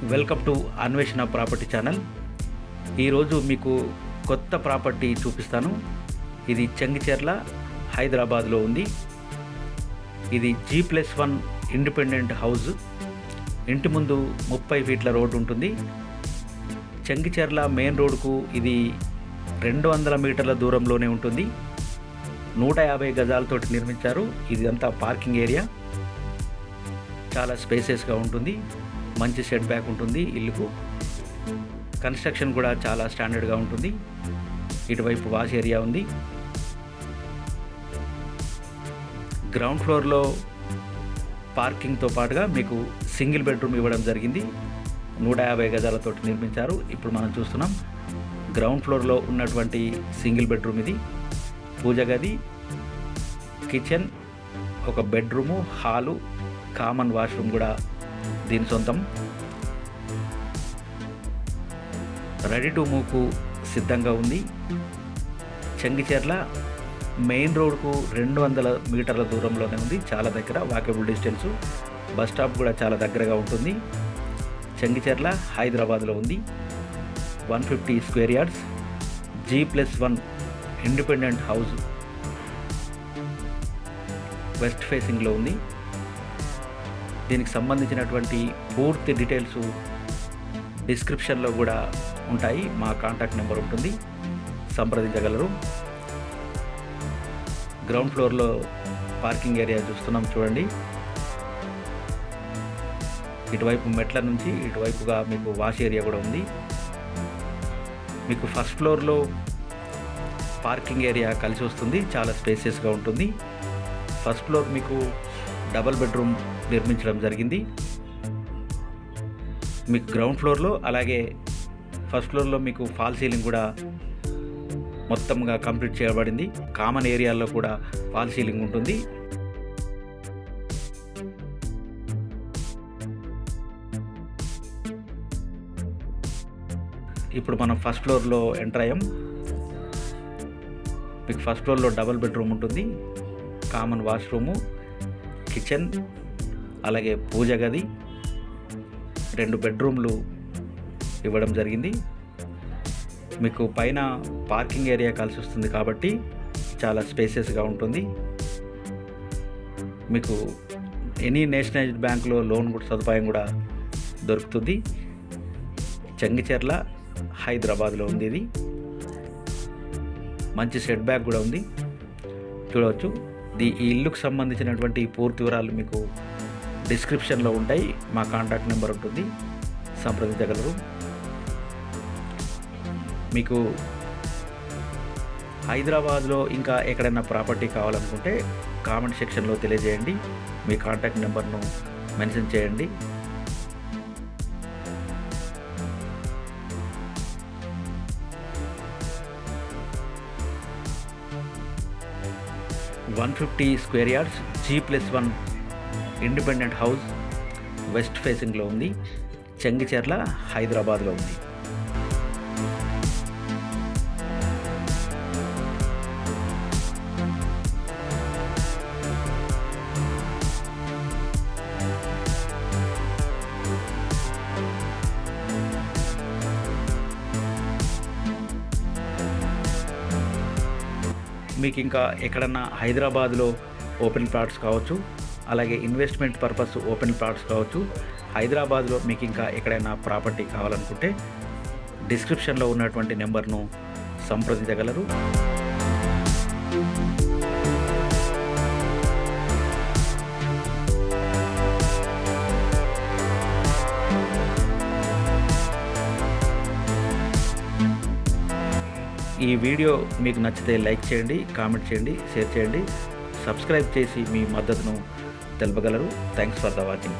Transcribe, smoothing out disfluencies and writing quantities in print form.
Welcome to అన్వేషణ property channel. ఈరోజు మీకు కొత్త ప్రాపర్టీ చూపిస్తాను. ఇది చెంగిచెర్ల, హైదరాబాద్లో ఉంది. ఇది G+1 ఇండిపెండెంట్ హౌస్. ఇంటి ముందు 30 ఫీట్ల రోడ్డు ఉంటుంది. చెంగిచెర్ల మెయిన్ రోడ్డుకు ఇది 200 మీటర్ల దూరంలోనే ఉంటుంది. 150 గజాలతోటి నిర్మించారు. ఇదంతా పార్కింగ్ ఏరియా. చాలా స్పేసెస్గా ఉంటుంది. మంచి సెట్ బ్యాక్ ఉంటుంది ఇల్లుకు. కన్స్ట్రక్షన్ కూడా చాలా స్టాండర్డ్గా ఉంటుంది. ఇటువైపు వాష్ ఏరియా ఉంది. గ్రౌండ్ ఫ్లోర్లో పార్కింగ్తో పాటుగా మీకు సింగిల్ బెడ్రూమ్ ఇవ్వడం జరిగింది. 150 గజాలతో నిర్మించారు. ఇప్పుడు మనం చూస్తున్నాం గ్రౌండ్ ఫ్లోర్లో ఉన్నటువంటి సింగిల్ బెడ్రూమ్ ఇది. పూజ గది, కిచెన్, ఒక బెడ్రూము, హాలు, కామన్ వాష్రూమ్ కూడా దీని సొంతం. రెడీ టు మూవ్కు సిద్ధంగా ఉంది. చెంగిచెర్ల మెయిన్ రోడ్కు 200 మీటర్ల దూరంలోనే ఉంది. చాలా దగ్గర, వాకబుల్ డిస్టెన్సు. బస్ స్టాప్ కూడా చాలా దగ్గరగా ఉంటుంది. చెంగిచెర్ల హైదరాబాద్లో ఉంది. 150 square yards, G+1 independent house. West ఫేసింగ్లో ఉంది. దీనికి సంబంధించినటువంటి పూర్తి డీటెయిల్స్ డిస్క్రిప్షన్లో కూడా ఉంటాయి. మా కాంటాక్ట్ నెంబర్ ఉంటుంది, సంప్రదించగలరు. గ్రౌండ్ ఫ్లోర్లో పార్కింగ్ ఏరియా చూస్తున్నాం చూడండి. ఇటువైపు మెట్ల నుంచి ఇటువైపుగా మీకు వాష్ ఏరియా కూడా ఉంది. మీకు ఫస్ట్ ఫ్లోర్లో పార్కింగ్ ఏరియా కలిసి వస్తుంది. చాలా స్పేసియస్గా ఉంటుంది. ఫస్ట్ ఫ్లోర్ మీకు డబల్ బెడ్రూమ్ నిర్మించడం జరిగింది. మీకు గ్రౌండ్ ఫ్లోర్లో, అలాగే ఫస్ట్ ఫ్లోర్లో మీకు ఫాల్ సీలింగ్ కూడా మొత్తంగా కంప్లీట్ చేయబడింది. కామన్ ఏరియాల్లో కూడా ఫాల్ సీలింగ్ ఉంటుంది. ఇప్పుడు మనం ఫస్ట్ ఫ్లోర్లో ఎంటర్ అయ్యాం. మీకు ఫస్ట్ ఫ్లోర్లో డబల్ బెడ్రూమ్ ఉంటుంది. కామన్ వాష్రూము, కిచెన్, అలాగే పూజ గది, 2 బెడ్రూమ్లు ఇవ్వడం జరిగింది. మీకు పైన పార్కింగ్ ఏరియా కలిసి వస్తుంది కాబట్టి చాలా స్పేసెస్గా ఉంటుంది. మీకు ఎనీ నేషనలైజ్డ్ బ్యాంకులో లోన్ కూడా సదుపాయం కూడా దొరుకుతుంది. చెంగిచెర్ల హైదరాబాద్లో ఉంది. ఇది మంచి సెట్ బ్యాక్ కూడా ఉంది, చూడవచ్చు. ఈ ఇల్లుకు సంబంధించినటువంటి పూర్తి వివరాలు మీకు డిస్క్రిప్షన్లో ఉంటాయి. మా కాంటాక్ట్ నెంబర్ ఉంటుంది, సంప్రదించగలరు. మీకు హైదరాబాద్లో ఇంకా ఎక్కడైనా ప్రాపర్టీ కావాలనుకుంటే కామెంట్ సెక్షన్లో తెలియజేయండి. మీ కాంటాక్ట్ నెంబర్ను మెన్షన్ చేయండి. (150 square yards) G+1 independent house. West ఫేసింగ్లో ఉంది. చెంగిచెర్ల హైదరాబాద్లో ఉంది. మీకు ఇంకా ఎక్కడన్నా హైదరాబాద్లో ఓపెన్ ప్లాట్స్ కావచ్చు, అలాగే ఇన్వెస్ట్మెంట్ పర్పస్ ఓపెన్ ప్లాట్స్ కావచ్చు. హైదరాబాద్లో మీకు ఇంకా ఎక్కడైనా ప్రాపర్టీ కావాలనుకుంటే డిస్క్రిప్షన్లో ఉన్నటువంటి నెంబర్ను సంప్రదించగలరు. ఈ వీడియో మీకు నచ్చితే లైక్ చేయండి, కామెంట్ చేయండి, షేర్ చేయండి, సబ్స్క్రైబ్ చేసి మీ మద్దతును తెలపగలరు. Thanks for the watching.